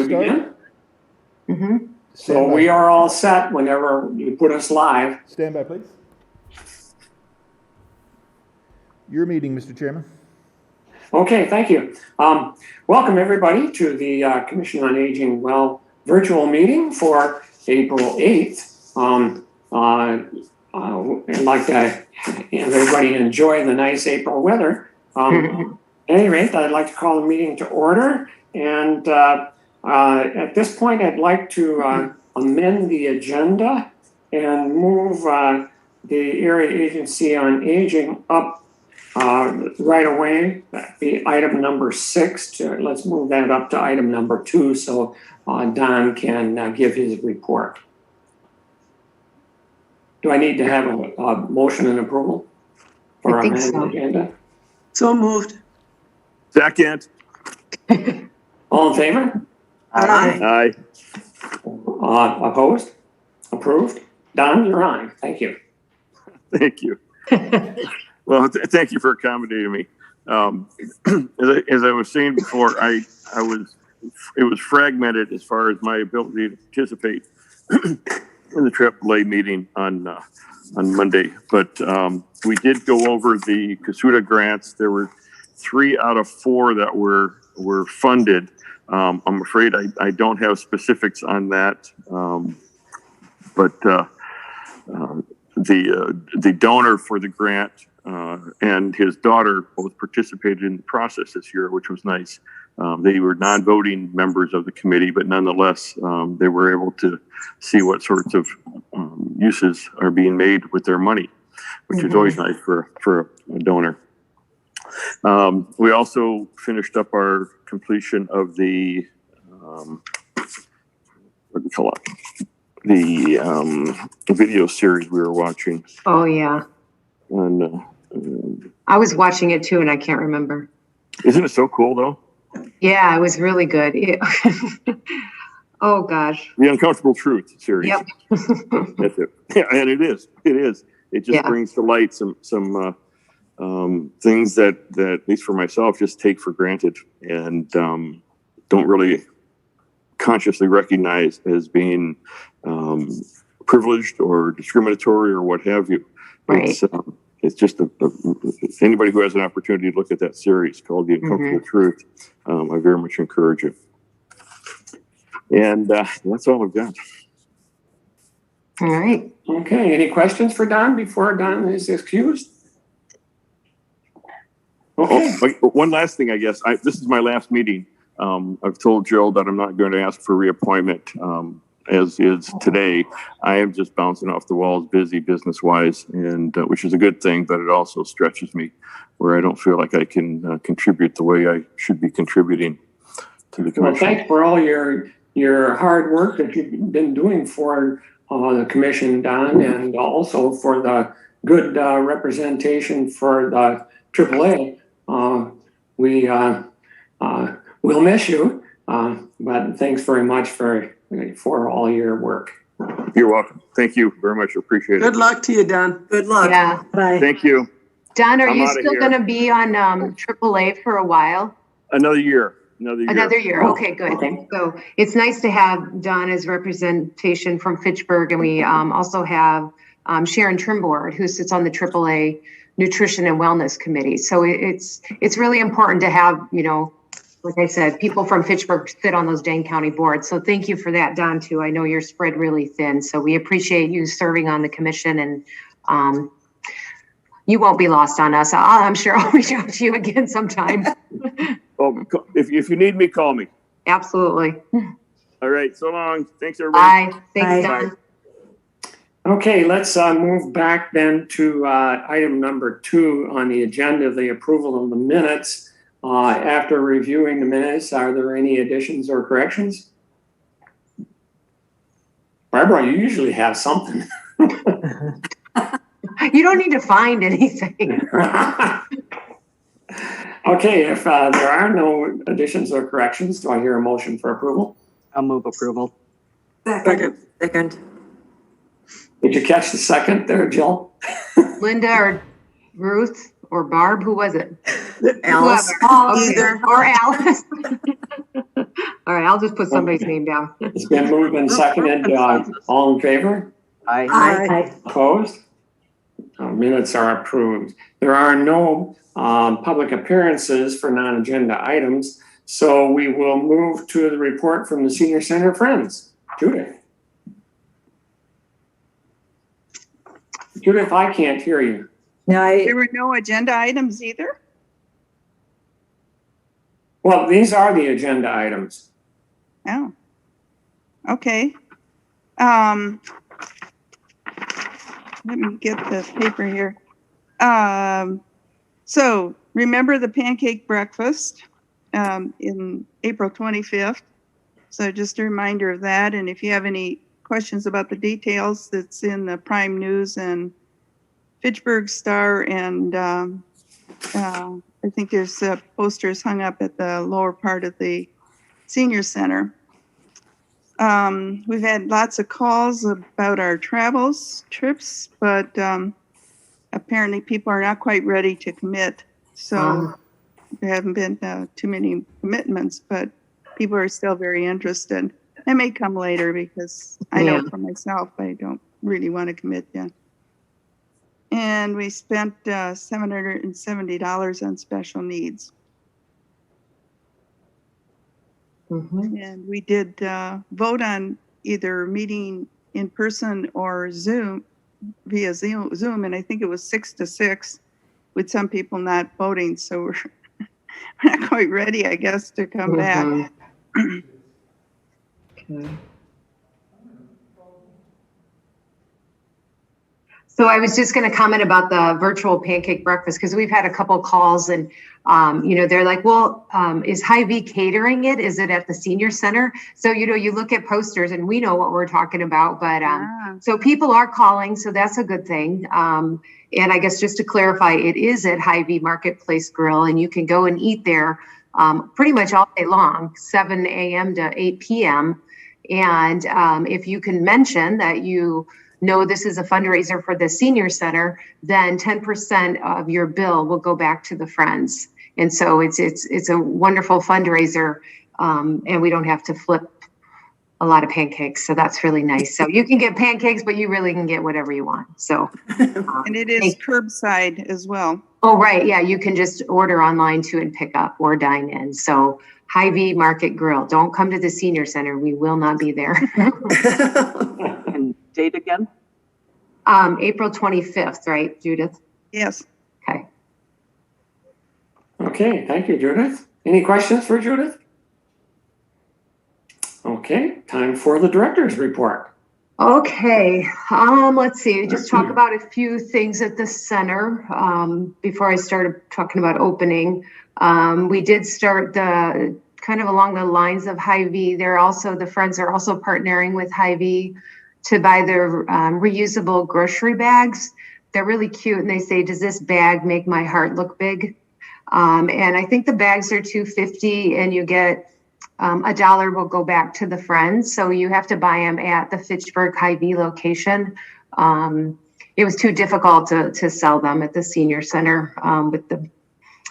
we begin? Mm-hmm. So we are all set whenever you put us live. Stand by, please. Your meeting, Mr. Chairman. Okay, thank you. Welcome everybody to the Commission on Aging virtual meeting for April 8th. I'd like to have everybody enjoy the nice April weather. At any rate, I'd like to call the meeting to order. And at this point, I'd like to amend the agenda and move the Area Agency on Aging up right away. That'd be item number 6. Let's move that up to item number 2 so Don can give his report. Do I need to have a motion and approval for our agenda? So moved. Second. All in favor? Aye. Opposed? Approved? Don, you're on. Thank you. Thank you. Well, thank you for accommodating me. As I was saying before, it was fragmented as far as my ability to participate in the AAA meeting on Monday. But we did go over the CASUTA grants. There were 3 out of 4 that were funded. I'm afraid I don't have specifics on that, but the donor for the grant and his daughter both participated in the process this year, which was nice. They were non-voting members of the committee, but nonetheless, they were able to see what sorts of uses are being made with their money, which is always nice for a donor. We also finished up our completion of the what do you call it? The video series we were watching. Oh yeah. And I was watching it too, and I can't remember. Isn't it so cool though? Yeah, it was really good. Oh gosh. The Uncomfortable Truth series. Yep. That's it. Yeah, and it is. It just brings to light some things that at least for myself just take for granted and don't really consciously recognize as being privileged or discriminatory or what have you. Right. It's just anybody who has an opportunity to look at that series called The Uncomfortable Truth, I very much encourage it. And that's all I've got. All right. Okay. Any questions for Don before Don is excused? Okay. One last thing, I guess. This is my last meeting. I've told Joe that I'm not going to ask for reappointment, as is today. I am just bouncing off the walls, busy business-wise, and which is a good thing, but it also stretches me where I don't feel like I can contribute the way I should be contributing to the commission. Well, thanks for all your hard work that you've been doing for the commission, Don, and also for the good representation for the AAA. We'll miss you, but thanks very much for all your work. You're welcome. Thank you very much. Appreciate it. Good luck to you, Don. Good luck. Yeah. Bye. Thank you. Don, are you still going to be on AAA for a while? Another year. Okay, good. Okay. So it's nice to have Don as representation from Fitchburg, and we also have Sharon Trimboard, who sits on the AAA Nutrition and Wellness Committee. So it's really important to have, like I said, people from Fitchburg sit on those Dane County boards. So thank you for that, Don, too. I know you're spread really thin, so we appreciate you serving on the commission, and you won't be lost on us. I'm sure I'll reach out to you again sometime. Oh, if you need me, call me. Absolutely. All right. So long. Thanks, everybody. Bye. Thanks, Don. Okay, let's move back then to item number 2 on the agenda, the approval of the minutes. After reviewing the minutes, are there any additions or corrections? Barbara, you usually have something. You don't need to find anything. Okay, if there are no additions or corrections, do I hear a motion for approval? I'll move approval. Second. Did you catch the second there, Jill? Linda or Ruth? or Barb, who was it? Alice. Whoever. Okay. Or Alice. All right, I'll just put somebody's name down. It's been moved and seconded. All in favor? Aye. Opposed? Minutes are approved. There are no public appearances for non-agenda items, so we will move to the report from the Senior Center Friends. Judith. Judith, I can't hear you. There were no agenda items either? Well, these are the agenda items. Oh, okay. Let me get the paper here. So remember the pancake breakfast in April 25th. So just a reminder of that. And if you have any questions about the details, that's in the Prime News and Fitchburg Star. And I think there's posters hung up at the lower part of the senior center. We've had lots of calls about our trips, but apparently people are not quite ready to commit. So there haven't been too many commitments, but people are still very interested. It may come later because I know for myself, I don't really want to commit yet. And we spent $770 on special needs. Mm-hmm. And we did vote on either meeting in person or via Zoom, and I think it was 6-6, with some people not voting. So we're not quite ready, I guess, to come back. Okay. So I was just going to comment about the virtual pancake breakfast, because we've had a couple calls and, they're like, well, is Hy-Vee catering it? Is it at the senior center? So, you look at posters and we know what we're talking about, but so people are calling. So that's a good thing. And I guess just to clarify, it is at Hy-Vee Marketplace Grill, and you can go and eat there pretty much all day long, 7 a.m. to 8 p.m. And if you can mention that you know this is a fundraiser for the senior center, then 10% of your bill will go back to the Friends. And so it's a wonderful fundraiser, and we don't have to flip a lot of pancakes. So that's really nice. So you can get pancakes, but you really can get whatever you want. So and it is curbside as well. Oh, right. Yeah, you can just order online too and pick up or dine in. So Hy-Vee Market Grill. Don't come to the senior center. We will not be there. And date again? April 25th, right, Judith? Yes. Okay. Okay, thank you, Judith. Any questions for Judith? Okay, time for the director's report. Okay, let's see, just talk about a few things at the center before I started talking about opening. We did start the kind of along the lines of Hy-Vee. The Friends are also partnering with Hy-Vee to buy their reusable grocery bags. They're really cute, and they say, does this bag make my heart look big? And I think the bags are $2.50, and you get $1 will go back to the Friends. So you have to buy them at the Fitchburg Hy-Vee location. It was too difficult to sell them at the senior center with the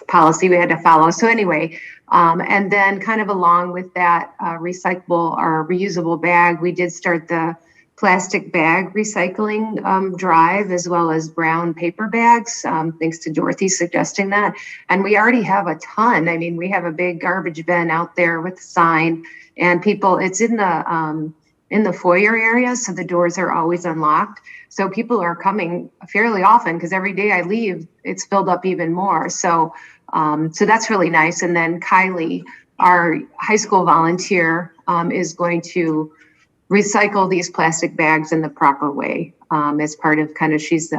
policy we had to follow. So anyway, and then kind of along with that recyclable or reusable bag, we did start the plastic bag recycling drive, as well as brown paper bags, thanks to Dorothy suggesting that. And we already have a ton. I mean, we have a big garbage bin out there with a sign, and people, it's in the foyer area, so the doors are always unlocked. So people are coming fairly often, because every day I leave, it's filled up even more. So that's really nice. And then Kylie, our high school volunteer, is going to recycle these plastic bags in the proper way, as part of she's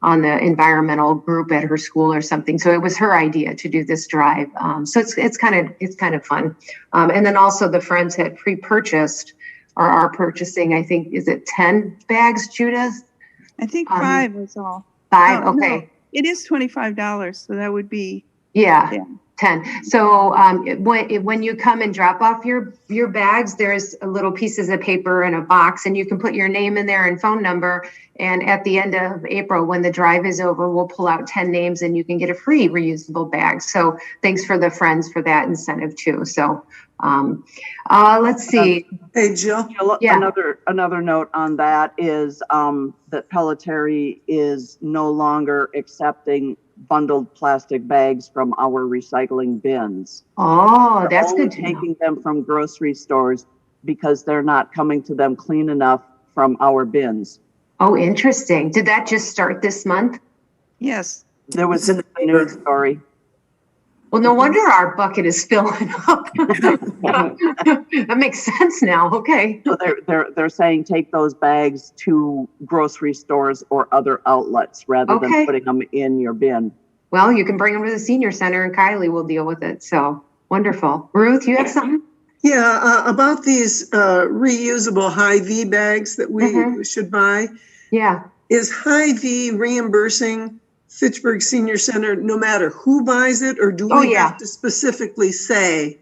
on the environmental group at her school or something. So it was her idea to do this drive. So it's kind of fun. And then also the Friends had pre-purchased or are purchasing, I think, is it 10 bags, Judith? I think 5 was all. 5, Oh, okay. no, it is $25, so that would be. Yeah. 10. So when you come and drop off your bags, there's little pieces of paper in a box, and you can put your name in there and phone number. And at the end of April, when the drive is over, we'll pull out 10 names and you can get a free reusable bag. So thanks for the friends for that incentive too. So let's see. Hey, Jill. Yeah. Another note on that is that Pelletary is no longer accepting bundled plastic bags from our recycling bins. Oh, that's They're good to know. taking them from grocery stores because they're not coming to them clean enough from our bins. Oh, interesting. Did that just start this month? Yes. There was a news story. Well, no wonder our bucket is filling up. That makes sense now. Okay. So they're saying take those bags to grocery stores or other outlets rather than putting them in your bin. Well, you can bring them to the senior center and Kylie will deal with it. So wonderful. Ruth, you have something? Yeah, about these reusable Hy-Vee bags that we should buy. Yeah. Is Hy-Vee reimbursing Fitchburg Senior Center no matter who buys it, or do we have to specifically say?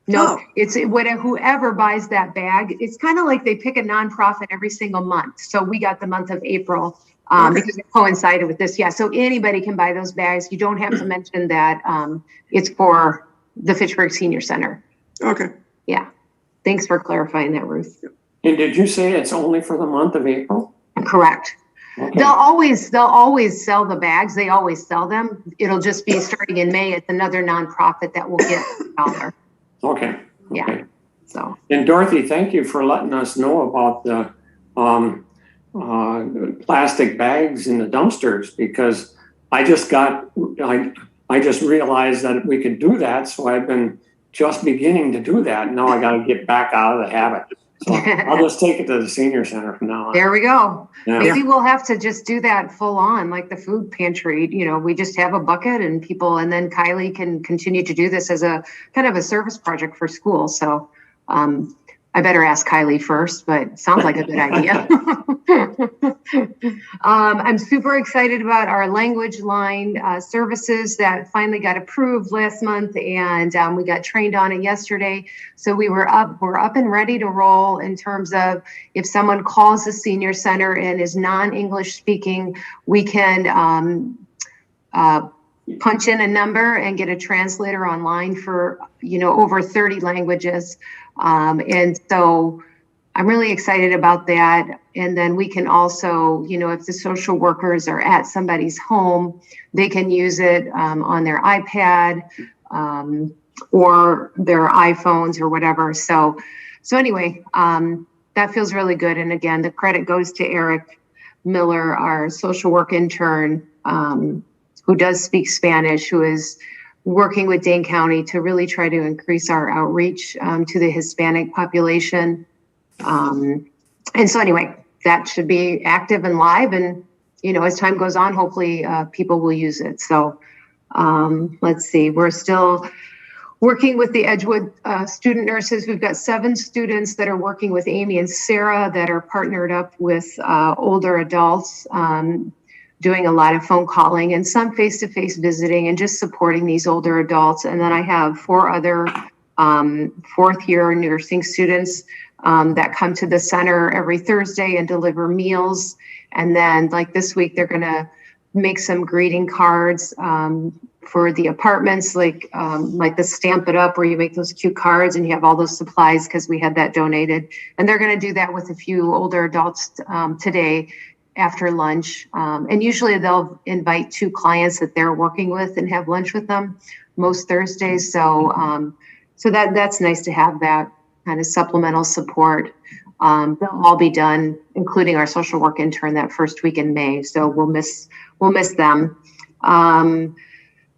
No, it's whoever buys that bag. It's kind of like they pick a nonprofit every single month. So we got the month of April because it coincided with this. Yeah, so anybody can buy those bags. You don't have to mention that it's for the Fitchburg Senior Center. Okay. Yeah. Thanks for clarifying that, Ruth. And did you say it's only for the month of April? Correct. Okay. They'll always sell the bags. They always sell them. It'll just be starting in May. It's another nonprofit that will get $1. Okay. Yeah. Okay. So. And Dorothy, thank you for letting us know about the plastic bags in the dumpsters, because I just realized that we could do that. So I've been just beginning to do that. Now I got to get back out of the habit. So I'll just take it to the senior center from now on. There we go. Yeah. Maybe we'll have to just do that full on, like the food pantry. You know, we just have a bucket and then Kylie can continue to do this as a kind of a service project for school. So I better ask Kylie first, but sounds like a good idea. I'm super excited about our language line services that finally got approved last month, and we got trained on it yesterday. So we're up and ready to roll in terms of if someone calls the senior center and is non-English speaking, we can punch in a number and get a translator online for, over 30 languages. And so I'm really excited about that. And then we can also, if the social workers are at somebody's home, they can use it on their iPad or their iPhones or whatever. So anyway, that feels really good. And again, the credit goes to Eric Miller, our social work intern, who does speak Spanish, who is working with Dane County to really try to increase our outreach to the Hispanic population. And so anyway, that should be active and live. And, as time goes on, hopefully people will use it. So let's see, we're still working with the Edgewood student nurses. We've got 7 students that are working with Amy and Sarah that are partnered up with older adults, doing a lot of phone calling and some face-to-face visiting and just supporting these older adults. And then I have 4 other 4th-year nursing students that come to the center every Thursday and deliver meals. And then like this week, they're going to make some greeting cards for the apartments, like the Stamp It Up, where you make those cute cards and you have all those supplies because we had that donated. And they're going to do that with a few older adults today after lunch. And usually they'll invite 2 clients that they're working with and have lunch with them most Thursdays. So that's nice to have that kind of supplemental support. They'll all be done, including our social work intern, that first week in May. So we'll miss them.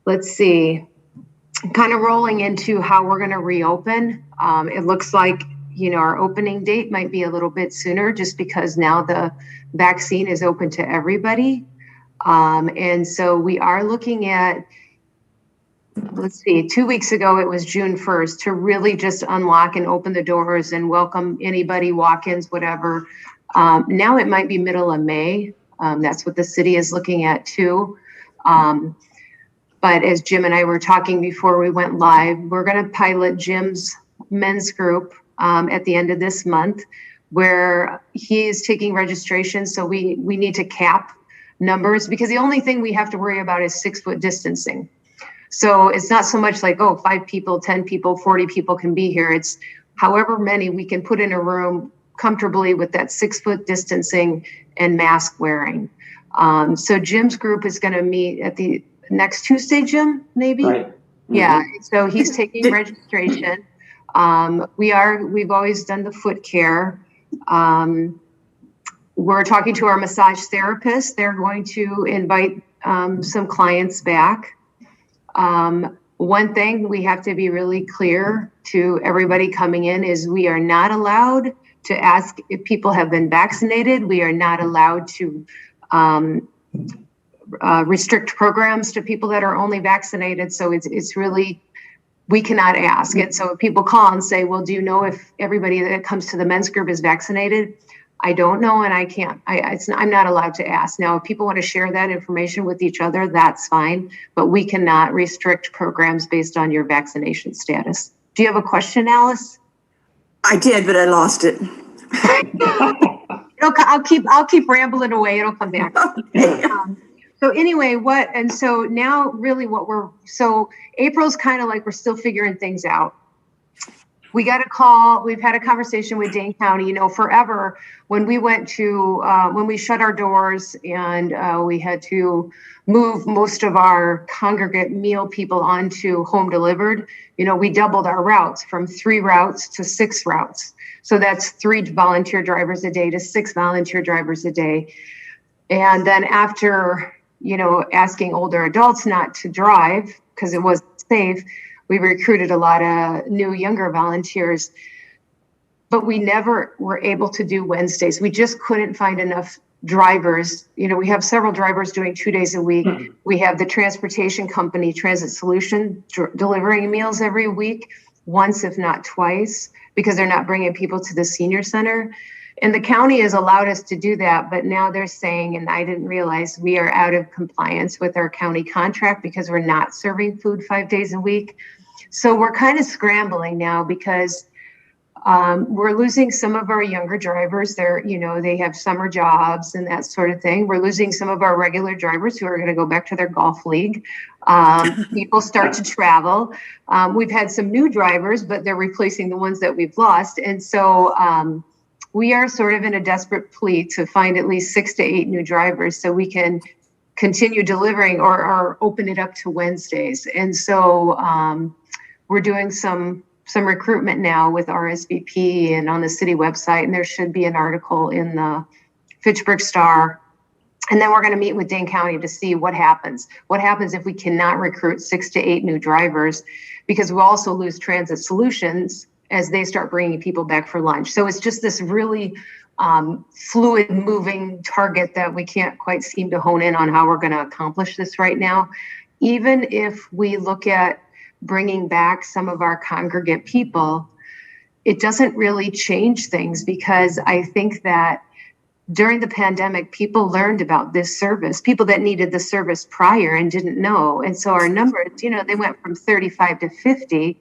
Let's see, kind of rolling into how we're going to reopen. It looks like, our opening date might be a little bit sooner just because now the vaccine is open to everybody. And so we are looking at, 2 weeks ago, it was June 1st to really just unlock and open the doors and welcome anybody, walk-ins, whatever. Now it might be middle of May. That's what the city is looking at too. But as Jim and I were talking before we went live, we're going to pilot Jim's men's group at the end of this month, where he is taking registration. So we need to cap numbers, because the only thing we have to worry about is 6 foot distancing. So it's not so much like, 5 people, 10 people, 40 people can be here. It's however many we can put in a room comfortably with that 6 foot distancing and mask wearing. So Jim's group is going to meet at the next Tuesday, Jim, maybe? Right. Mm-hmm. Yeah, so he's taking registration. We've always done the foot care. We're talking to our massage therapist. They're going to invite some clients back. One thing we have to be really clear to everybody coming in is we are not allowed to ask if people have been vaccinated. We are not allowed to restrict programs to people that are only vaccinated. So it's really, we cannot ask. And so if people call and say, well, do you know if everybody that comes to the men's group is vaccinated? I don't know, and I can't. I'm not allowed to ask. Now, if people want to share that information with each other, that's fine, but we cannot restrict programs based on your vaccination status. Do you have a question, Alice? I did, but I lost it. I'll keep rambling away. It'll come back. So anyway, so now really so April's kind of like we're still figuring things out. We got a call. We've had a conversation with Dane County. Forever when we went to when we shut our doors and we had to move most of our congregate meal people onto home delivered. We doubled our routes from 3 routes to 6 routes. So that's 3 volunteer drivers a day to 6 volunteer drivers a day. And then after asking older adults not to drive because it wasn't safe, we recruited a lot of new, younger volunteers, but we never were able to do Wednesdays. We just couldn't find enough drivers. We have several drivers doing 2 days a week. We have the transportation company, Transit Solution, delivering meals every week, once if not twice, because they're not bringing people to the senior center. And the county has allowed us to do that, but now they're saying, and I didn't realize, we are out of compliance with our county contract because we're not serving food 5 days a week. So we're kind of scrambling now because we're losing some of our younger drivers. They have summer jobs and that sort of thing. We're losing some of our regular drivers who are going to go back to their golf league. People start to travel. We've had some new drivers, but they're replacing the ones that we've lost. And so we are sort of in a desperate plea to find at least 6 to 8 new drivers so we can continue delivering or open it up to Wednesdays. And so we're doing some recruitment now with RSVP and on the city website, and there should be an article in the Fitchburg Star. And then we're going to meet with Dane County to see what happens. What happens if we cannot recruit 6 to 8 new drivers, because we'll also lose Transit Solutions as they start bringing people back for lunch. So it's just this really fluid moving target that we can't quite seem to hone in on how we're going to accomplish this right now. Even if we look at bringing back some of our congregate people, it doesn't really change things, because I think that during the pandemic, people learned about this service, people that needed the service prior and didn't know. And so our numbers, they went from 35 to 50.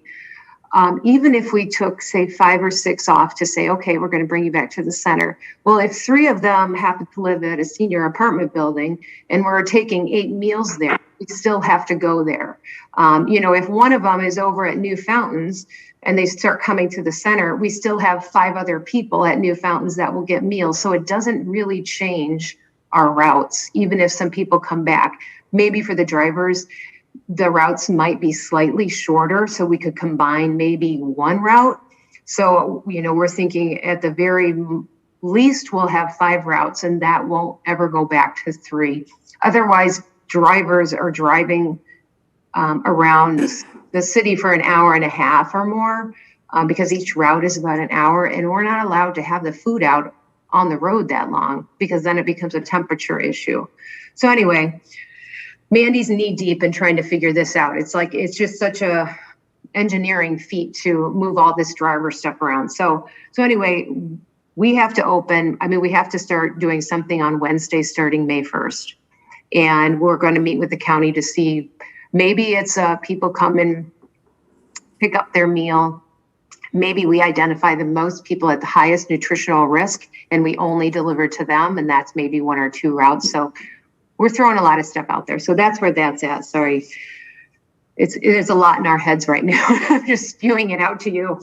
Even if we took, say, 5 or 6 off to say, okay, we're going to bring you back to the center. Well, if 3 of them happen to live at a senior apartment building and we're taking 8 meals there, we still have to go there. If one of them is over at New Fountains and they start coming to the center, we still have 5 other people at New Fountains that will get meals. So it doesn't really change our routes, even if some people come back. Maybe for the drivers, the routes might be slightly shorter, so we could combine maybe 1 route. So, we're thinking at the very least we'll have 5 routes, and that won't ever go back to 3. Otherwise, drivers are driving around the city for an hour and a half or more, because each route is about an hour, and we're not allowed to have the food out on the road that long, because then it becomes a temperature issue. So anyway, Mandy's knee deep in trying to figure this out. It's just such a engineering feat to move all this driver stuff around. So anyway, we have to open. We have to start doing something on Wednesday starting May 1st. And we're going to meet with the county to see Maybe it's people come and pick up their meal. Maybe we identify the most people at the highest nutritional risk and we only deliver to them, and that's maybe 1 or 2 routes. So we're throwing a lot of stuff out there. So that's where that's at. Sorry. It is a lot in our heads right now. I'm just spewing it out to you.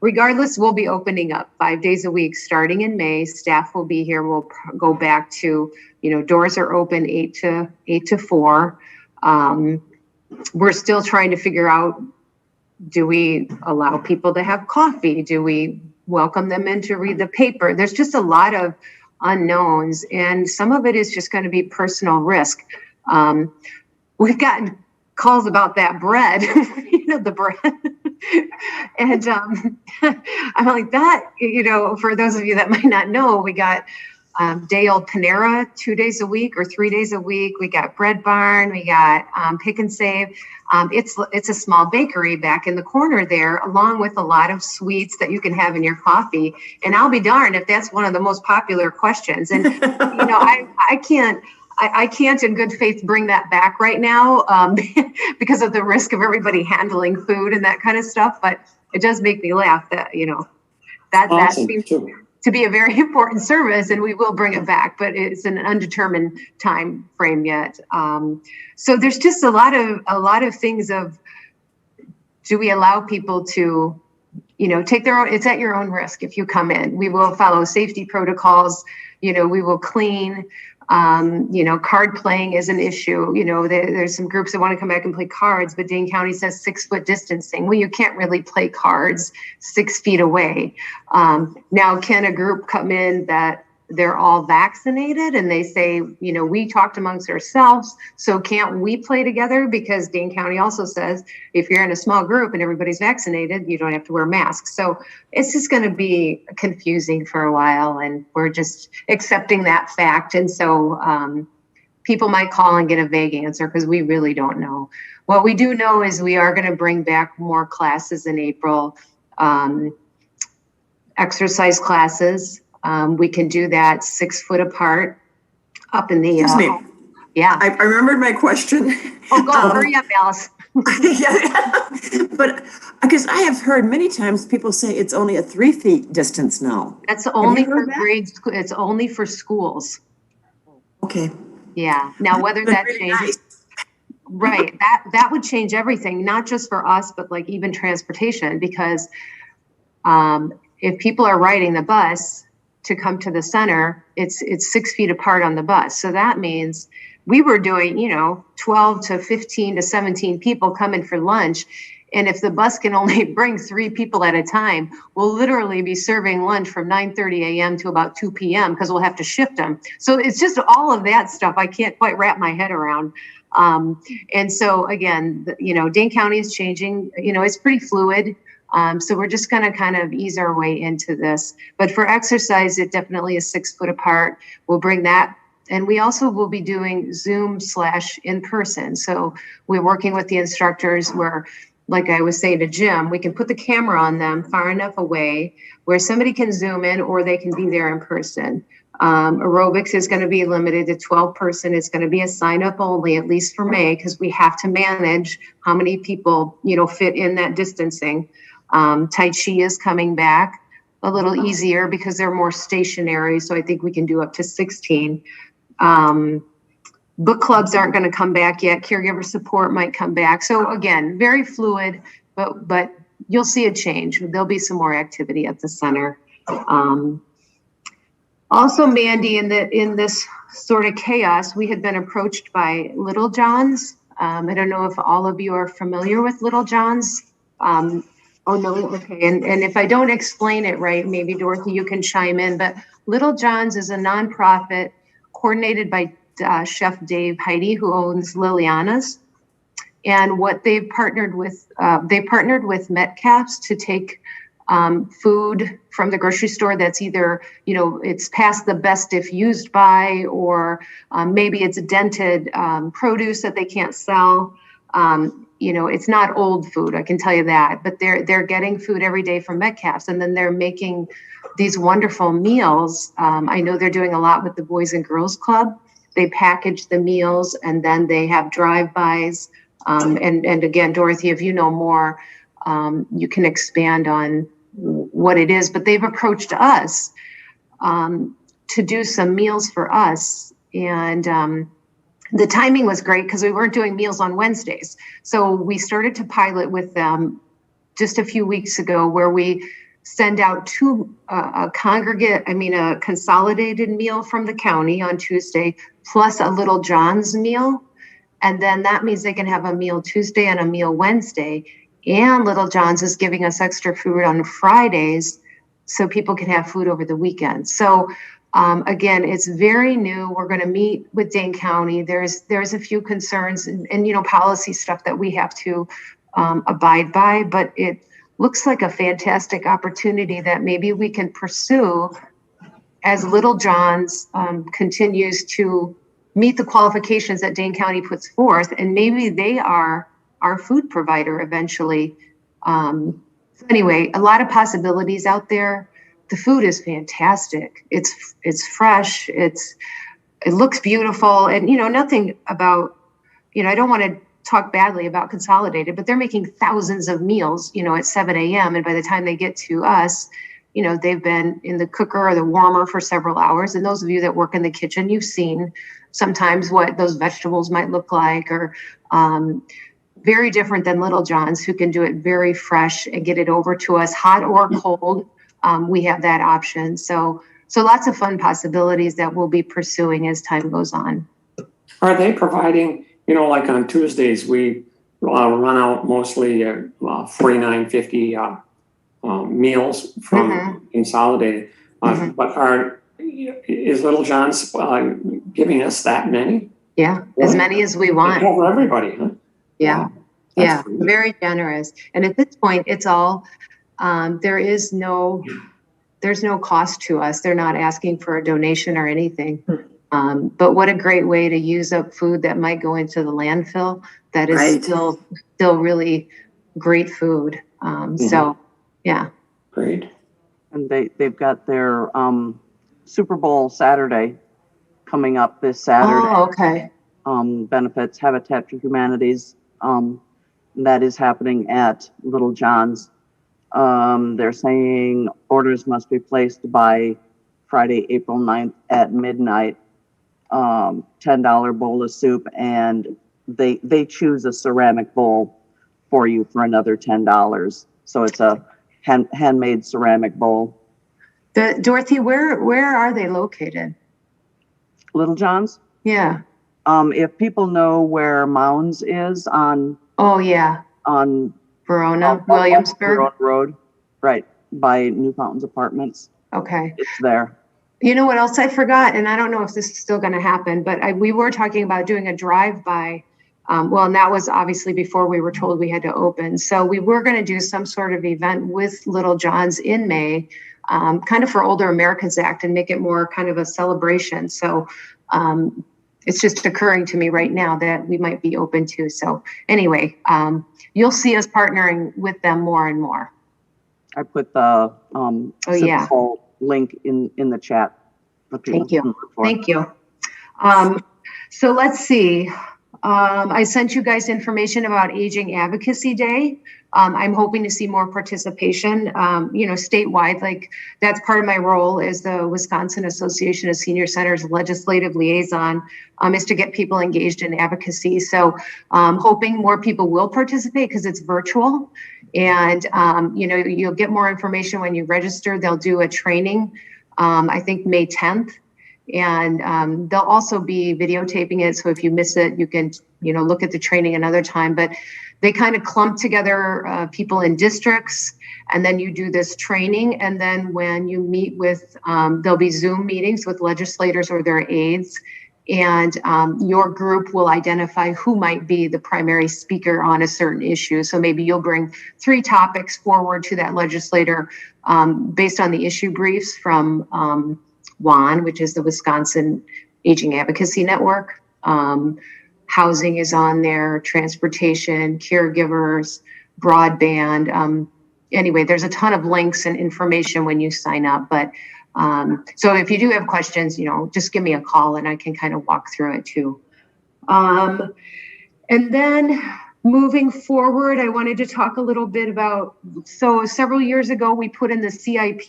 Regardless, we'll be opening up 5 days a week starting in May. Staff will be here. We'll go back to, doors are open 8 to 4. We're still trying to figure out, do we allow people to have coffee? Do we welcome them in to read the paper? There's just a lot of unknowns, and some of it is just going to be personal risk. We've gotten calls about that bread, the bread. And I'm like, that, for those of you that might not know, we got day old Panera 2 days a week or 3 days a week. We got Bread Barn. We got Pick and Save. It's a small bakery back in the corner there, along with a lot of sweets that you can have in your coffee. And I'll be darned if that's one of the most popular questions. And, I can't in good faith bring that back right now because of the risk of everybody handling food and that kind of stuff. But it does make me laugh that, that seems to be a very important service, and we will bring it back, but it's an undetermined time frame yet. So there's just a lot of things of, do we allow people to, take their own, it's at your own risk. If you come in, we will follow safety protocols, we will clean. Card playing is an issue. There's some groups that want to come back and play cards, but Dane County says 6 foot distancing. Well, you can't really play cards 6 feet away. Now, can a group come in that they're all vaccinated and they say, we talked amongst ourselves, so can't we play together? Because Dane County also says if you're in a small group and everybody's vaccinated, you don't have to wear masks. So it's just going to be confusing for a while, and we're just accepting that fact. And so people might call and get a vague answer because we really don't know. What we do know is we are going to bring back more classes in April, exercise classes. We can do that 6 foot apart up in the. Excuse me. Yeah. I remembered my question. Oh, go hurry up, Alice. Yeah, but because I have heard many times people say it's only a 3 feet distance now. That's only for grade school. It's only for schools. Okay. Yeah. Now, whether that changes. Nice. Right. That would change everything, not just for us, but like even transportation, because if people are riding the bus to come to the center, it's 6 feet apart on the bus. So that means we were doing, 12 to 15 to 17 people coming for lunch. And if the bus can only bring 3 people at a time, we'll literally be serving lunch from 9:30 a.m. to about 2 p.m. because we'll have to shift them. So it's just all of that stuff I can't quite wrap my head around. And so again, Dane County is changing, it's pretty fluid. So we're just going to kind of ease our way into this. But for exercise, it definitely is 6 foot apart. We'll bring that. And we also will be doing Zoom / in person. So we're working with the instructors where, like I was saying to Jim, we can put the camera on them far enough away where somebody can Zoom in or they can be there in person. Aerobics is going to be limited to 12 person. It's going to be a sign up only, at least for May, because we have to manage how many people, fit in that distancing. Tai Chi is coming back a little easier because they're more stationary. So I think we can do up to 16. Book clubs aren't going to come back yet. Caregiver support might come back. So again, very fluid, but you'll see a change. There'll be some more activity at the center. Also, Mandy, in this sort of chaos, we had been approached by Little John's. I don't know if all of you are familiar with Little John's. Oh, no, okay. And if I don't explain it right, maybe Dorothy, you can chime in. But Little John's is a nonprofit coordinated by Chef Dave Heidi, who owns Liliana's. And what they've partnered with Metcalf's to take food from the grocery store that's either, it's past the best if used by, or maybe it's dented produce that they can't sell. It's not old food, I can tell you that, but they're getting food every day from Metcalf's, and then they're making these wonderful meals. I know they're doing a lot with the Boys and Girls Club. They package the meals and then they have drive-bys And again, Dorothy, if you know more, you can expand on what it is, but they've approached us to do some meals for us. And the timing was great because we weren't doing meals on Wednesdays. So we started to pilot with them just a few weeks ago, where we send out a consolidated meal from the county on Tuesday, plus a Little John's meal. And then that means they can have a meal Tuesday and a meal Wednesday. And Little John's is giving us extra food on Fridays so people can have food over the weekend. So again, it's very new. We're going to meet with Dane County. There's a few concerns and policy stuff that we have to abide by, but it looks like a fantastic opportunity that maybe we can pursue as Little John's continues to meet the qualifications that Dane County puts forth, and maybe they are our food provider eventually. So anyway, a lot of possibilities out there. The food is fantastic. It's fresh. It looks beautiful, and nothing about I don't want to talk badly about Consolidated, but they're making thousands of meals at 7 a.m. and by the time they get to us, they've been in the cooker or the warmer for several hours. And those of you that work in the kitchen, you've seen sometimes what those vegetables might look like, or very different than Little John's, who can do it very fresh and get it over to us hot or cold. We have that option. So lots of fun possibilities that we'll be pursuing as time goes on. Are they providing, like on Tuesdays, we run out mostly $49.50 meals from Consolidated. But is Little John's giving us that many? Yeah, as many as we want. For everybody, huh? Yeah, Wow. yeah, very generous. And at this point, it's all, there's no cost to us. They're not asking for a donation or anything. But what a great way to use up food that might go into the landfill that is still really great food. So, yeah. Great. And they've got their Super Bowl Saturday coming up this Saturday. Oh, okay. Benefits Habitat for Humanities. That is happening at Little John's. They're saying orders must be placed by Friday, April 9th at midnight. $10 bowl of soup, and they choose a ceramic bowl for you for another $10. So it's a handmade ceramic bowl. Dorothy, where are they located? Little John's? Yeah. If people know where Mounds is on. Oh yeah. On Verona, Williamsburg. Verona Road, right by New Fountains Apartments. Okay. It's there. You know what else I forgot? And I don't know if this is still going to happen, but we were talking about doing a drive-by. And that was obviously before we were told we had to open. So we were going to do some sort of event with Little John's in May, kind of for Older Americans Act, and make it more kind of a celebration. So it's just occurring to me right now that we might be open to. So anyway, you'll see us partnering with them more and more. I put the link in the chat. Thank you. Thank you. So let's see. I sent you guys information about Aging Advocacy Day. I'm hoping to see more participation, statewide. Like that's part of my role as the Wisconsin Association of Senior Centers legislative liaison, is to get people engaged in advocacy. So hoping more people will participate because it's virtual. And, you'll get more information when you register. They'll do a training, I think May 10th. And they'll also be videotaping it. So if you miss it, you can, look at the training another time. But they kind of clump together people in districts, and then you do this training. And then when you meet with, there'll be Zoom meetings with legislators or their aides. And your group will identify who might be the primary speaker on a certain issue. So maybe you'll bring 3 topics forward to that legislator based on the issue briefs from WAN, which is the Wisconsin Aging Advocacy Network. Housing is on there, transportation, caregivers, broadband. Anyway, there's a ton of links and information when you sign up. But so if you do have questions, just give me a call and I can kind of walk through it too. And then Moving forward, I wanted to talk a little bit about, so several years ago, we put in the CIP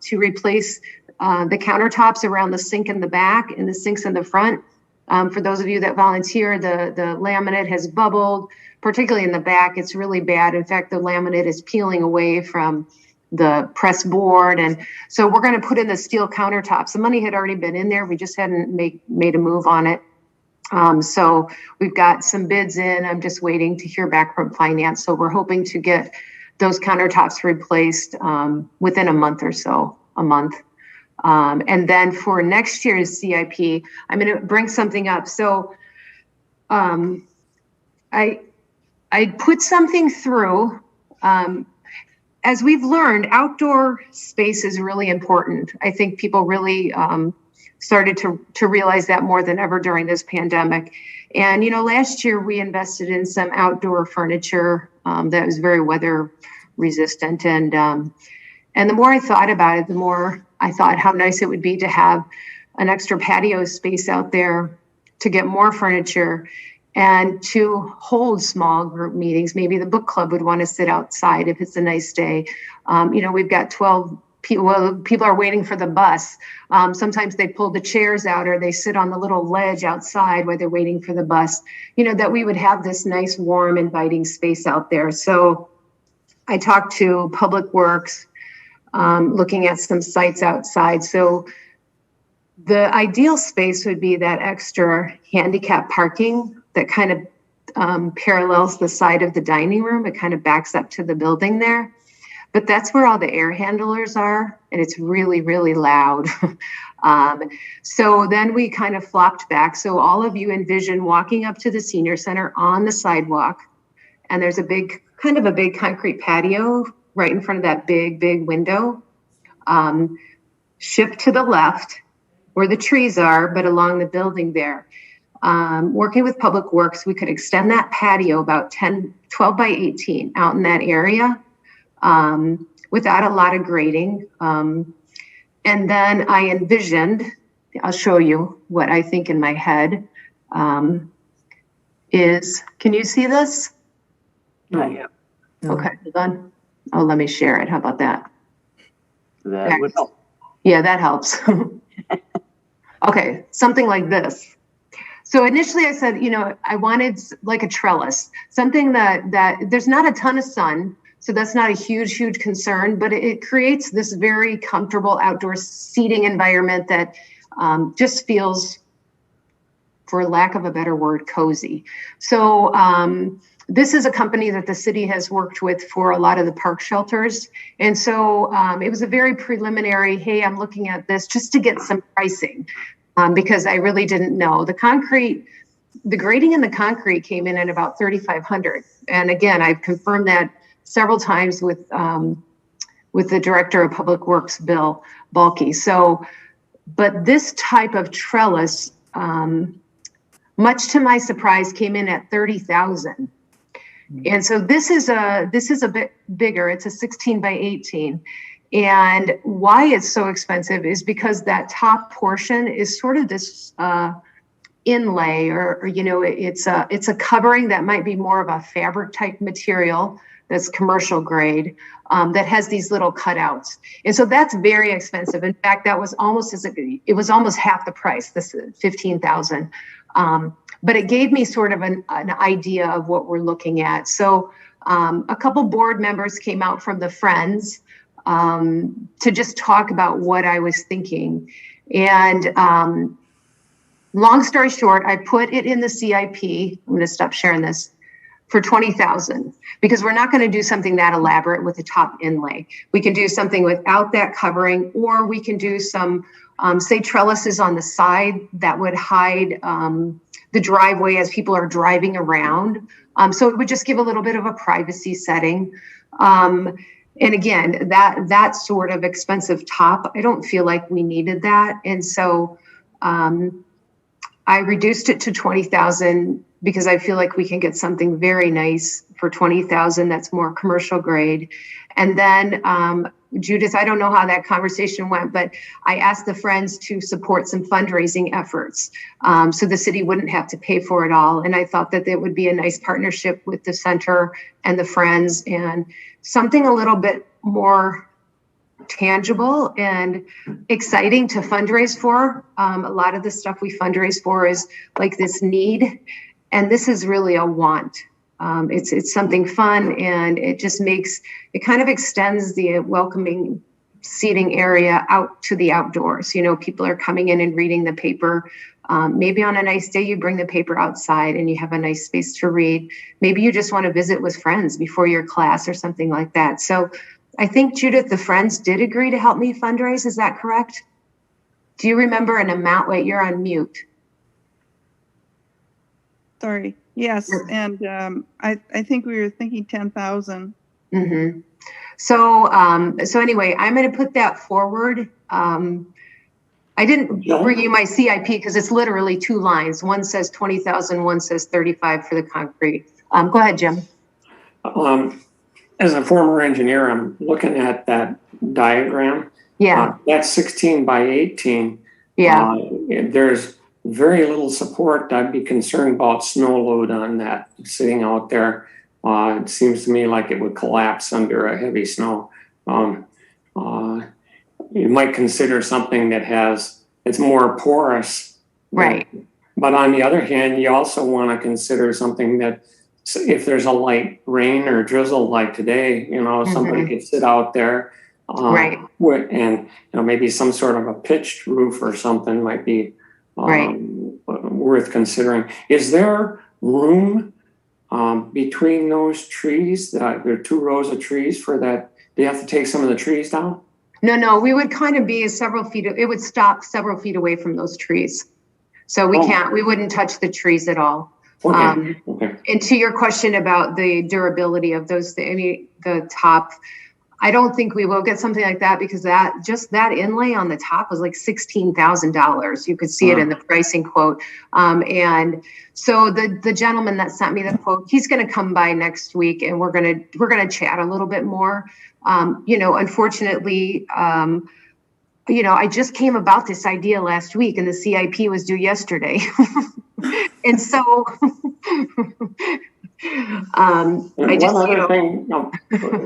to replace the countertops around the sink in the back and the sinks in the front. For those of you that volunteer, the laminate has bubbled, particularly in the back. It's really bad. In fact, the laminate is peeling away from the press board. And so we're going to put in the steel countertops. The money had already been in there. We just hadn't made a move on it. So we've got some bids in. I'm just waiting to hear back from finance. So we're hoping to get those countertops replaced within a month or so, a month. And then for next year's CIP, I'm going to bring something up. So I put something through. As we've learned, outdoor space is really important. I think people really started to realize that more than ever during this pandemic. And, last year we invested in some outdoor furniture that was very weather resistant. And the more I thought about it, the more I thought how nice it would be to have an extra patio space out there to get more furniture and to hold small group meetings. Maybe the book club would want to sit outside if it's a nice day. We've got 12 people. Well, people are waiting for the bus. Sometimes they pull the chairs out or they sit on the little ledge outside while they're waiting for the bus, that we would have this nice, warm, inviting space out there. So I talked to Public Works, looking at some sites outside. So the ideal space would be that extra handicap parking that kind of parallels the side of the dining room. It kind of backs up to the building there. But that's where all the air handlers are, and it's really, really loud. So then we kind of flopped back. So all of you envision walking up to the senior center on the sidewalk, and there's a big concrete patio right in front of that big window. Shift to the left where the trees are, but along the building there. Working with Public Works, we could extend that patio about 12 by 18 out in that area without a lot of grading. And then I envisioned, I'll show you what I think in my head is, can you see this? Not yet. Okay, hold on. Oh, let me share it. How about that? That would help. Yeah, that helps. Okay, something like this. So initially I said, I wanted like a trellis, something that there's not a ton of sun. So that's not a huge concern, but it creates this very comfortable outdoor seating environment that just feels, for lack of a better word, cozy. So this is a company that the city has worked with for a lot of the park shelters. And so it was a very preliminary, hey, I'm looking at this just to get some pricing because I really didn't know. The grading in the concrete came in at about $3,500. And again, I've confirmed that several times with the director of Public Works, Bill Balke. So, but this type of trellis, much to my surprise, came in at $30,000. And so this is a bit bigger. It's a 16 by 18. And why it's so expensive is because that top portion is sort of this inlay or it's a covering that might be more of a fabric type material that's commercial grade that has these little cutouts. And so that's very expensive. In fact, that was almost half the price, this $15,000. But it gave me sort of an idea of what we're looking at. So a couple board members came out from the Friends to just talk about what I was thinking. And long story short, I put it in the CIP. I'm going to stop sharing this for $20,000 because we're not going to do something that elaborate with the top inlay. We can do something without that covering, or we can do some, say, trellises on the side that would hide the driveway as people are driving around. So it would just give a little bit of a privacy setting. And again, that sort of expensive top, I don't feel like we needed that. And so I reduced it to $20,000 because I feel like we can get something very nice for $20,000 that's more commercial grade. And then Judith, I don't know how that conversation went, but I asked the Friends to support some fundraising efforts, so the city wouldn't have to pay for it all. And I thought that it would be a nice partnership with the center and the Friends, and something a little bit more tangible and exciting to fundraise for. A lot of the stuff we fundraise for is like this need, and this is really a want. It's something fun, and it kind of extends the welcoming seating area out to the outdoors. People are coming in and reading the paper. Maybe on a nice day, you bring the paper outside and you have a nice space to read. Maybe you just want to visit with friends before your class or something like that. So I think, Judith, the Friends did agree to help me fundraise. Is that correct? Do you remember an amount? Wait, you're on mute. Sorry. Yes. And I think we were thinking 10,000. Mm-hmm. So anyway, I'm going to put that forward. I didn't bring you my CIP because it's literally 2 lines. One says 20,000, one says 35 for the concrete. Go ahead, Jim. As a former engineer, I'm looking at that diagram. Yeah. That's 16 by 18. Yeah. There's very little support. I'd be concerned about snow load on that sitting out there. It seems to me like it would collapse under a heavy snow. You might consider something it's more porous. Right. But on the other hand, you also want to consider something that if there's a light rain or drizzle like today, somebody could sit out there. Right. And maybe some sort of a pitched roof or something might be worth considering. Is there room between those trees? There are 2 rows of trees for that. Do you have to take some of the trees down? No, we would kind of be several feet. It would stop several feet away from those trees. So we wouldn't touch the trees at all. Okay. And to your question about the durability of those, the top, I don't think we will get something like that because that inlay on the top was like $16,000. You could see it in the pricing quote. And so the gentleman that sent me the quote, he's going to come by next week and we're going to chat a little bit more. Unfortunately, I just came about this idea last week and the CIP was due yesterday. And so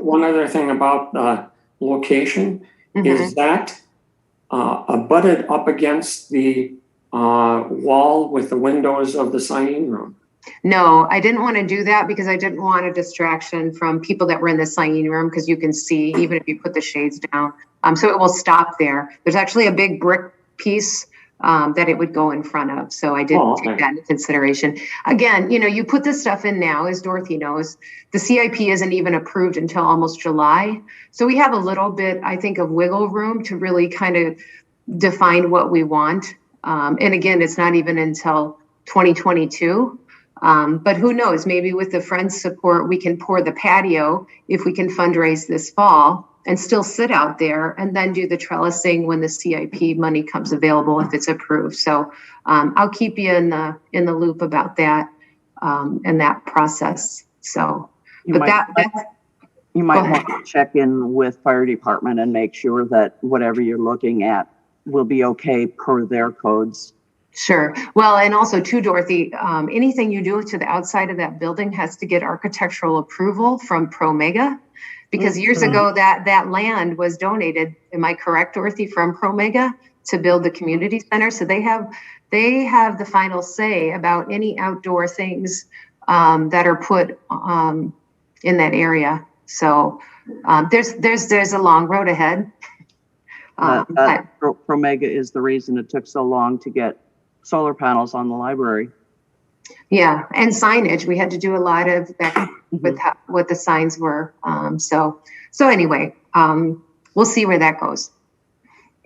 one other thing about location is that abutted up against the wall with the windows of the signing room. No, I didn't want to do that because I didn't want a distraction from people that were in the signing room because you can see even if you put the shades down. So it will stop there. There's actually a big brick piece that it would go in front of. So I did take that into consideration. Again, you put this stuff in now, as Dorothy knows, the CIP isn't even approved until almost July. So we have a little bit, I think, of wiggle room to really kind of define what we want. And again, it's not even until 2022. But who knows, maybe with the Friends support, we can pour the patio if we can fundraise this fall and still sit out there and then do the trellising when the CIP money comes available if it's approved. So I'll keep you in the loop about that and that process. So, you might want to check in with fire department and make sure that whatever you're looking at will be okay per their codes. Sure. Well, and also too, Dorothy, anything you do to the outside of that building has to get architectural approval from ProMega, because years ago that land was donated. Am I correct, Dorothy, from ProMega to build the community center? So they have the final say about any outdoor things that are put in that area. So there's a long road ahead. ProMega is the reason it took so long to get solar panels on the library. Yeah, and signage. We had to do a lot of back with what the signs were. So anyway, we'll see where that goes.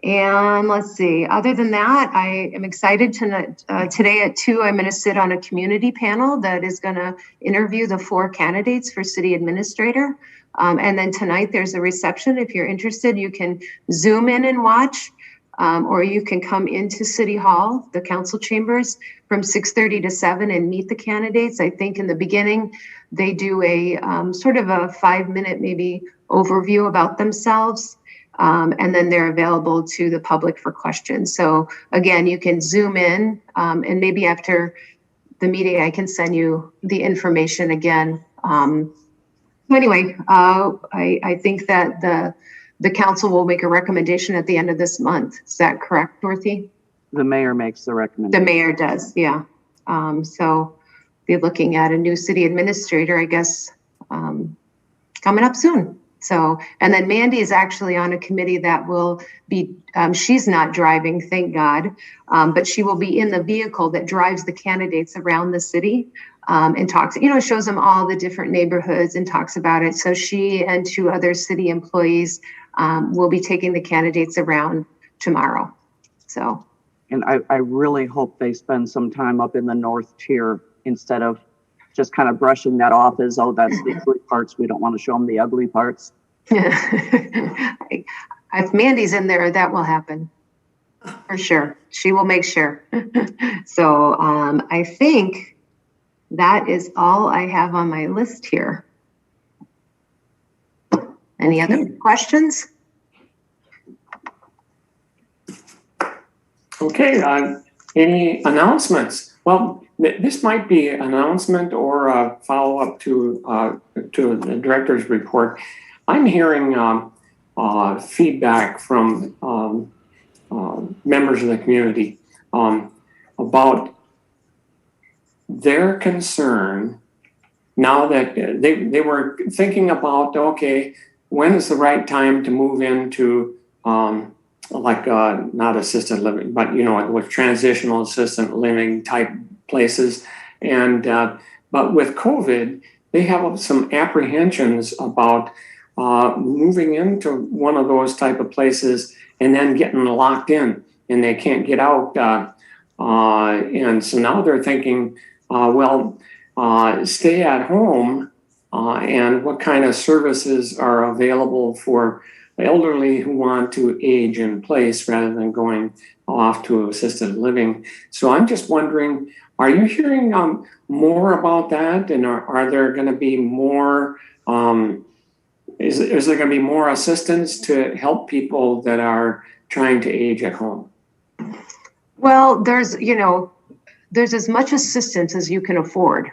And let's see. Other than that, I am excited today at 2. I'm going to sit on a community panel that is going to interview the 4 candidates for city administrator. And then tonight there's a reception. If you're interested, you can Zoom in and watch. Or you can come into City Hall, the council chambers, from 6:30 to 7 and meet the candidates. I think in the beginning, they do a sort of a 5-minute maybe overview about themselves. And then they're available to the public for questions. So again, you can zoom in, and maybe after the meeting, I can send you the information again. So anyway, I think that the council will make a recommendation at the end of this month. Is that correct, Dorothy? The mayor makes the recommendation. The mayor does, yeah. So be looking at a new city administrator, I guess, coming up soon. So, and then Mandy is actually on a committee that will be, she's not driving, thank God, but she will be in the vehicle that drives the candidates around the city, and talks, shows them all the different neighborhoods and talks about it. So she and 2 other city employees will be taking the candidates around tomorrow. So. And I really hope they spend some time up in the north tier instead of just kind of brushing that off as, oh, that's the ugly parts. We don't want to show them the ugly parts. If Mandy's in there, that will happen for sure. She will make sure. So I think that is all I have on my list here. Any other questions? Okay, any announcements? Well, this might be an announcement or a follow-up to the director's report. I'm hearing feedback from members of the community about their concern now that they were thinking about, okay, when is the right time to move into not assisted living, but with transitional assisted living type places, and but with COVID, they have some apprehensions about moving into one of those type of places and then getting locked in, and they can't get out, and so now they're thinking, stay at home, and what kind of services are available for elderly who want to age in place rather than going off to assisted living. So I'm just wondering, are you hearing more about that? And are there going to be more, is there going to be more assistance to help people that are trying to age at home? Well, there's as much assistance as you can afford.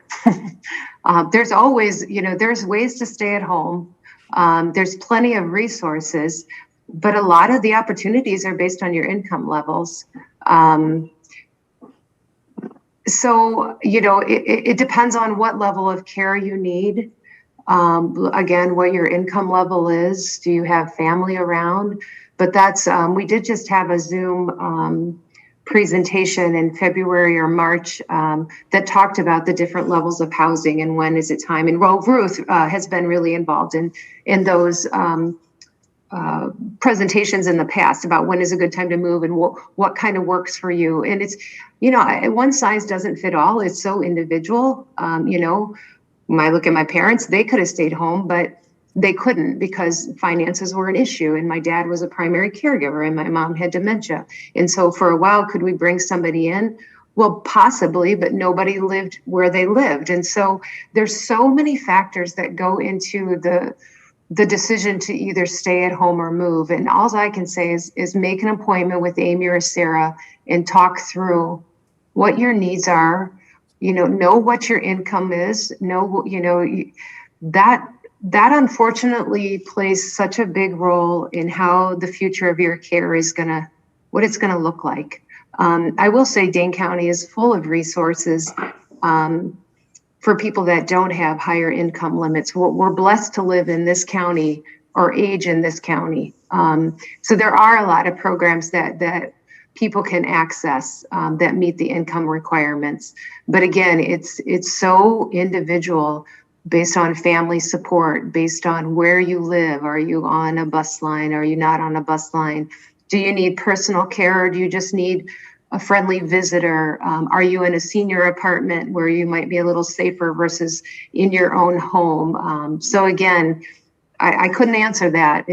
There's always, there's ways to stay at home. There's plenty of resources, but a lot of the opportunities are based on your income levels. So, it depends on what level of care you need. Again, what your income level is. Do you have family around? But that's, we did just have a Zoom presentation in February or March that talked about the different levels of housing and when is it time. And Ruth has been really involved in those presentations in the past about when is a good time to move and what kind of works for you. And it's, one size doesn't fit all. It's so individual. When I look at my parents, they could have stayed home, but they couldn't because finances were an issue. And my dad was a primary caregiver and my mom had dementia. And so for a while, could we bring somebody in? Well, possibly, but nobody lived where they lived. And so there's so many factors that go into the decision to either stay at home or move. And all I can say is make an appointment with Amy or Sarah and talk through what your needs are, know what your income is, that unfortunately plays such a big role in how the future of your care is what it's gonna look like. I will say Dane County is full of resources for people that don't have higher income limits. We're blessed to live in this county or age in this county. So there are a lot of programs that people can access that meet the income requirements. But again, it's so individual based on family support, based on where you live. Are you on a bus line? Are you not on a bus line? Do you need personal care or do you just need a friendly visitor? Are you in a senior apartment where you might be a little safer versus in your own home? So again, I couldn't answer that.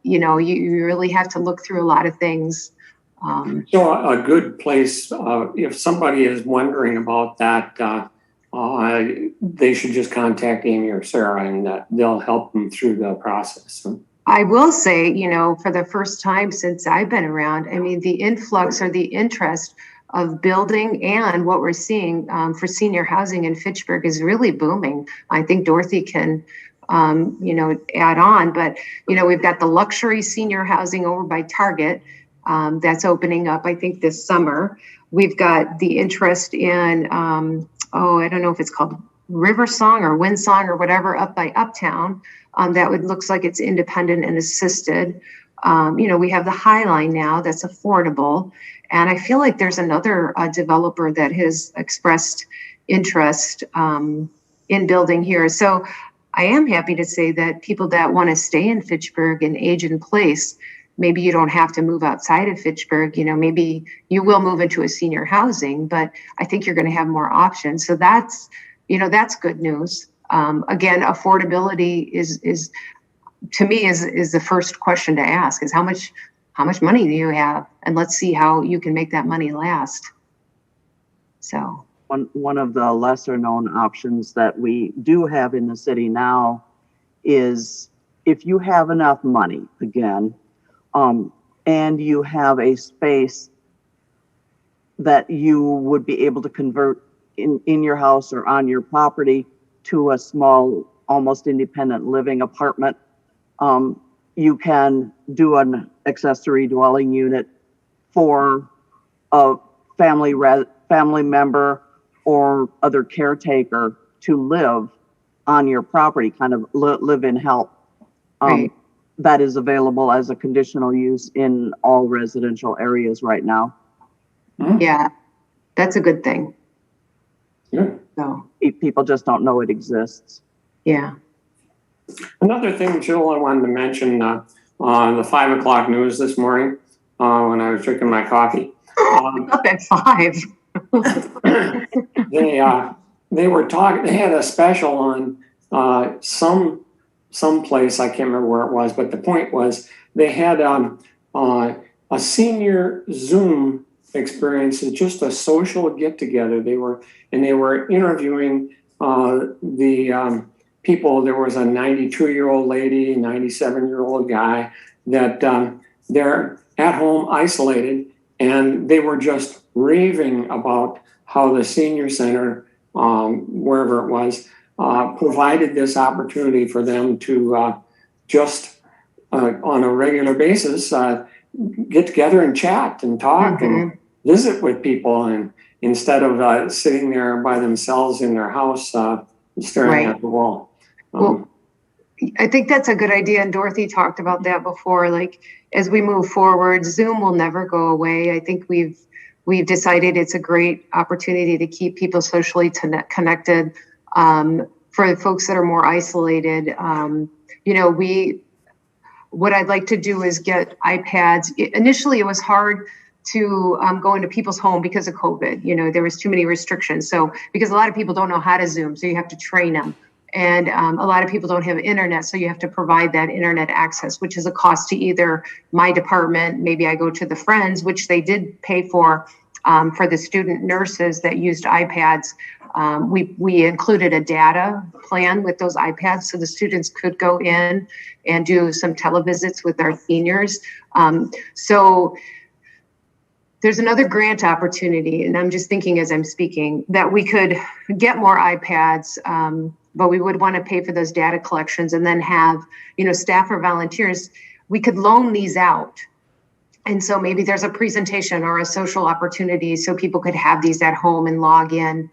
You really have to look through a lot of things. So a good place, if somebody is wondering about that, they should just contact Amy or Sarah and they'll help them through the process. I will say, for the first time since I've been around, I mean, the influx or the interest of building and what we're seeing for senior housing in Fitchburg is really booming. I think Dorothy can, add on, but, we've got the luxury senior housing over by Target that's opening up, I think, this summer. We've got the interest in, I don't know if it's called River Song or Wind Song or whatever up by Uptown. Looks like it's independent and assisted. We have the High Line now that's affordable. And I feel like there's another developer that has expressed interest in building here. So I am happy to say that people that want to stay in Fitchburg and age in place, maybe you don't have to move outside of Fitchburg. Maybe you will move into a senior housing, but I think you're going to have more options. So that's good news. Again, affordability is to me is the first question to ask is how much money do you have? And let's see how you can make that money last. So one of the lesser known options that we do have in the city now is if you have enough money, again, and you have a space that you would be able to convert in your house or on your property to a small, almost independent living apartment, you can do an accessory dwelling unit for a family member or other caretaker to live on your property, kind of live in help. Right. That is available as a conditional use in all residential areas right now. Yeah, that's a good thing. Yeah. So, People just don't know it exists. yeah. Another thing, Jill, I wanted to mention on the 5 o'clock news this morning when I was drinking my coffee. Up at 5. They were talking. They had a special on some place. I can't remember where it was, but the point was they had a senior Zoom experience, just a social get together. They were interviewing the people. There was a 92-year-old lady, 97-year-old guy that they're at home isolated, and they were just raving about how the senior center, wherever it was, provided this opportunity for them to just on a regular basis get together and chat and talk and visit with people, and instead of sitting there by themselves in their house staring at the wall. Well, I think that's a good idea. And Dorothy talked about that before. Like, as we move forward, Zoom will never go away. I think we've decided it's a great opportunity to keep people socially connected. For the folks that are more isolated, what I'd like to do is get iPads. Initially, it was hard to go into people's home because of COVID. There was too many restrictions. So because a lot of people don't know how to Zoom, so you have to train them. And a lot of people don't have internet, so you have to provide that internet access, which is a cost to either my department, maybe I go to the Friends, which they did pay for the student nurses that used iPads. We included a data plan with those iPads so the students could go in and do some televisits with our seniors. So there's another grant opportunity, and I'm just thinking as I'm speaking, that we could get more iPads, but we would want to pay for those data collections and then have, staff or volunteers. We could loan these out. And so maybe there's a presentation or a social opportunity so people could have these at home and log in.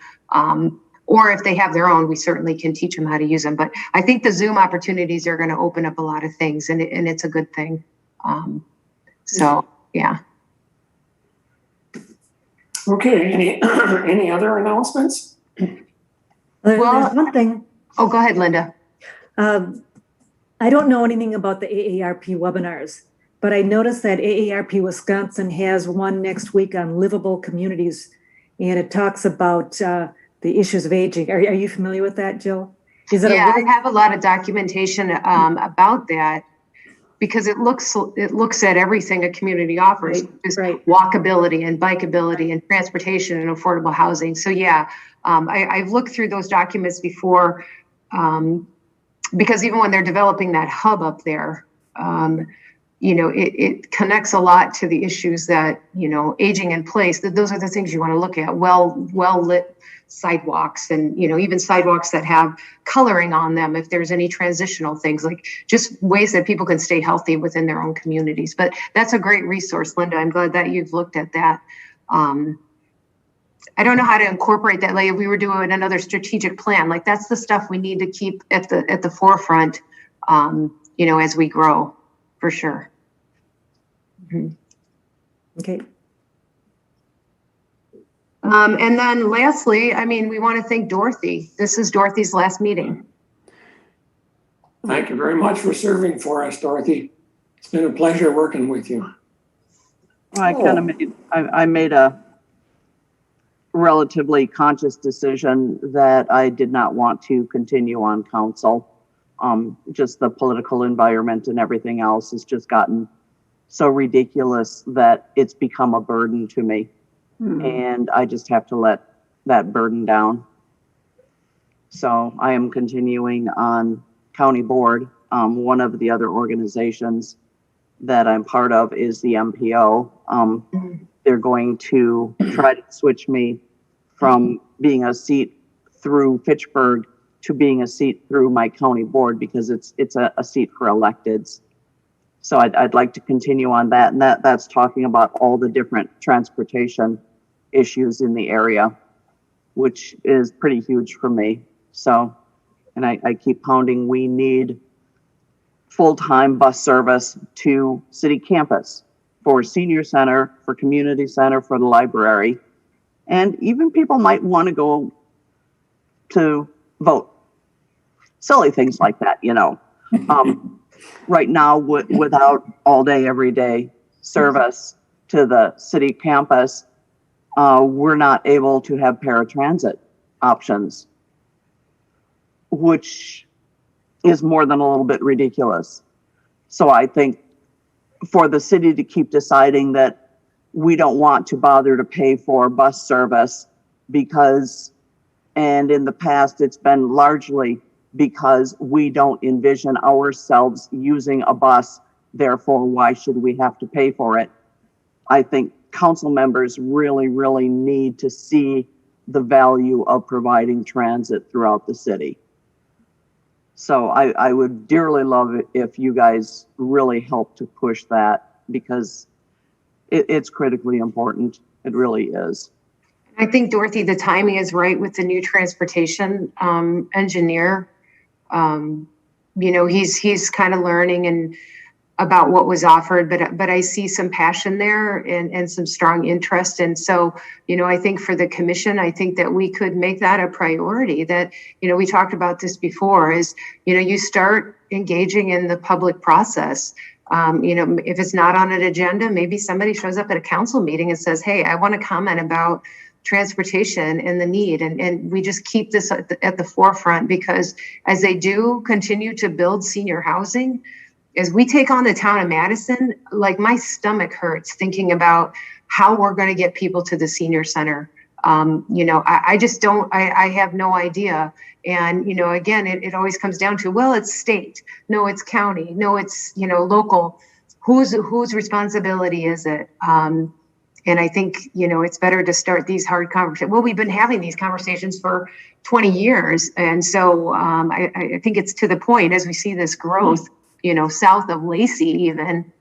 Or if they have their own, we certainly can teach them how to use them. But I think the Zoom opportunities are going to open up a lot of things, and it's a good thing. Yeah. Okay. Any other announcements? There's one thing. Oh, go ahead, Linda. I don't know anything about the AARP webinars, but I noticed that AARP Wisconsin has one next week on livable communities, and it talks about the issues of aging. Are you familiar with that, Jill? I have a lot of documentation about that because it looks at everything a community offers, right. Walkability and bikeability and transportation and affordable housing. So I've looked through those documents before because even when they're developing that hub up there, it connects a lot to the issues that, aging in place, that those are the things you want to look at. Well lit sidewalks, and, even sidewalks that have coloring on them, if there's any transitional things, like just ways that people can stay healthy within their own communities. But that's a great resource, Linda. I'm glad that you've looked at that. I don't know how to incorporate that. Like if we were doing another strategic plan, like that's the stuff we need to keep at the forefront, as we grow, for sure. Mm-hmm. Okay. And then lastly, we want to thank Dorothy. This is Dorothy's last meeting. Thank you very much for serving for us, Dorothy. It's been a pleasure working with you. I made a relatively conscious decision that I did not want to continue on council. Just the political environment and everything else has just gotten so ridiculous that it's become a burden to me. And I just have to let that burden down. So I am continuing on county board. One of the other organizations that I'm part of is the MPO. They're going to try to switch me from being a seat through Fitchburg to being a seat through my county board, because it's a seat for electeds. So I'd like to continue on that. And that's talking about all the different transportation issues in the area, which is pretty huge for me. So, and I keep pounding, we need full-time bus service to city campus for senior center, for community center, for the library. And even people might want to go to vote. Silly things like that, Right now, without all day, every day service to the city campus, we're not able to have paratransit options, which is more than a little bit ridiculous. So I think for the city to keep deciding that we don't want to bother to pay for bus service because, and in the past it's been largely because we don't envision ourselves using a bus, therefore why should we have to pay for it? I think council members really, really need to see the value of providing transit throughout the city. So I would dearly love it if you guys really help to push that, because it's critically important. It really is. I think, Dorothy, the timing is right with the new transportation engineer. He's kind of learning and about what was offered, but I see some passion there and some strong interest. And so, I think for the commission, I think that we could make that a priority. That, we talked about this before, is, you start engaging in the public process. If it's not on an agenda, maybe somebody shows up at a council meeting and says, hey, I want to comment about transportation and the need. And we just keep this at the forefront, because as they do continue to build senior housing, as we take on the town of Madison, like my stomach hurts thinking about how we're going to get people to the senior center. I just don't, I have no idea. And, again, it always comes down to, well, it's state. No, it's county. No, it's, local. Whose responsibility is it? And I think, it's better to start these hard conversations. Well, we've been having these conversations for 20 years. And so I think it's to the point, as we see this growth, south of Lacey, even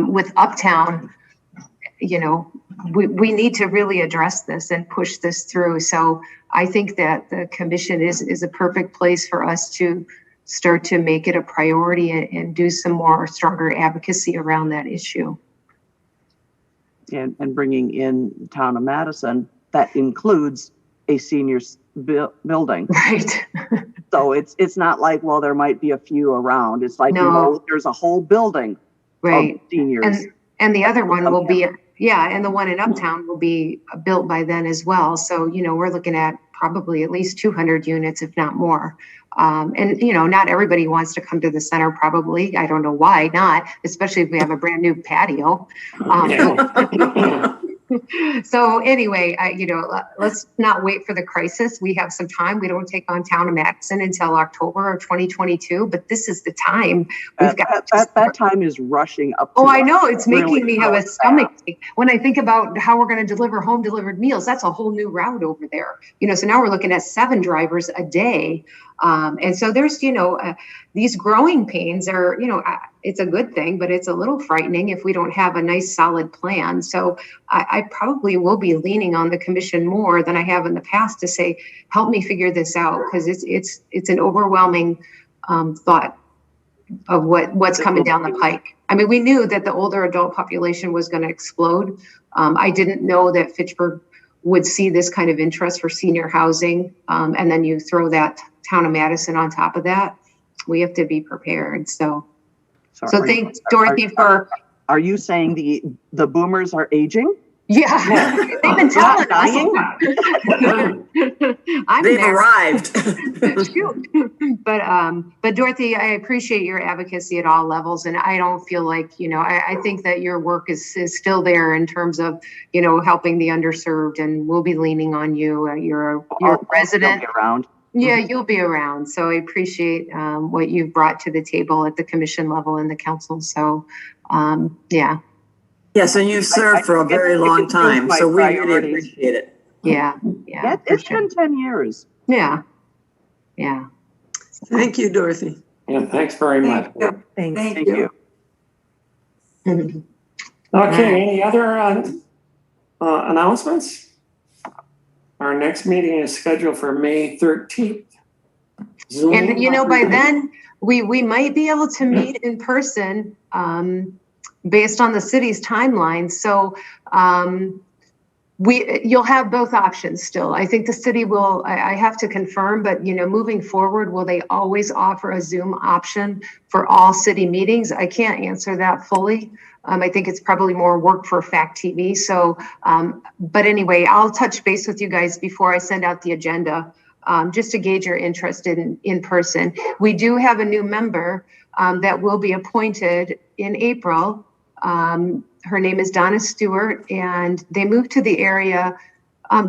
with Uptown, we need to really address this and push this through. So I think that the commission is a perfect place for us to start to make it a priority and do some more stronger advocacy around that issue. And bringing in the town of Madison, that includes a seniors building. Right. So it's not like, well, there might be a few around. It's like, no. There's a whole building right. of seniors. And the other one will be, and the one in Uptown will be built by then as well. So, we're looking at probably at least 200 units, if not more. And, not everybody wants to come to the center, probably. I don't know why not, especially if we have a brand new patio. So anyway, let's not wait for the crisis. We have some time. We don't take on town of Madison until October of 2022, but this is the time. We've got that time is rushing up. Oh, I know. It's making really me have a stomach ache when I think about how we're going to deliver home delivered meals. That's a whole new route over there. So now we're looking at 7 drivers a day. And so there's, these growing pains are, it's a good thing, but it's a little frightening if we don't have a nice solid plan. So I probably will be leaning on the commission more than I have in the past to say, help me figure this out, because it's an overwhelming thought of what's coming down the pike. I mean, we knew that the older adult population was going to explode. I didn't know that Fitchburg would see this kind of interest for senior housing. And then you throw that town of Madison on top of that. We have to be prepared. So thanks, Dorothy, for. Are you saying the boomers are aging? Yeah, they've been telling us. They've arrived. Shoot. But Dorothy, I appreciate your advocacy at all levels, and I don't feel like I think that your work is still there in terms of helping the underserved, and we'll be leaning on you. You're a resident. Around. Yeah, you'll be around. So I appreciate what you've brought to the table at the commission level and the council. So yeah. Yes, and you've served for a very long time, so we really appreciate it. Yeah. It's been 10 years. Yeah. Thank you, Dorothy. Yeah, thanks very much. Thanks. Thank you. Okay, any other announcements? Our next meeting is scheduled for May 13th. Zoom. And by then we might be able to meet in person based on the city's timeline. So you'll have both options still. I think the city will, I have to confirm, but moving forward, will they always offer a Zoom option for all city meetings? I can't answer that fully. I think it's probably more work for Fact TV. So, but anyway, I'll touch base with you guys before I send out the agenda, just to gauge your interest in person. We do have a new member that will be appointed in April. Her name is Donna Stewart, and they moved to the area.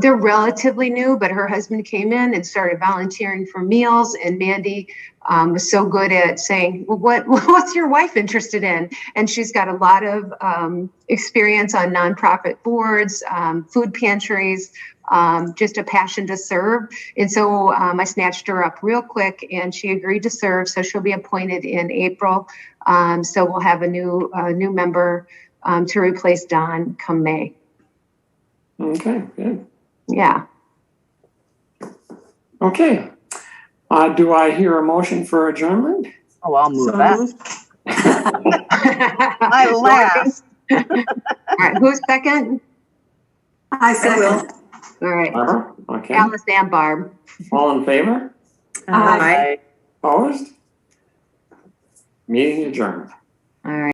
They're relatively new, but her husband came in and started volunteering for meals, and Mandy was so good at saying, well, what's your wife interested in? And she's got a lot of experience on nonprofit boards, food pantries, just a passion to serve. And so I snatched her up real quick, and she agreed to serve. So she'll be appointed in April. So we'll have a new member to replace Don come May. Okay, good. Yeah. Okay. Do I hear a motion for adjournment? Oh, I'll move that. I last. All right, who's second? I will. All right. Barbara? Okay. Alice and Barb. All in favor? Aye. Opposed? Meeting adjourned. All right.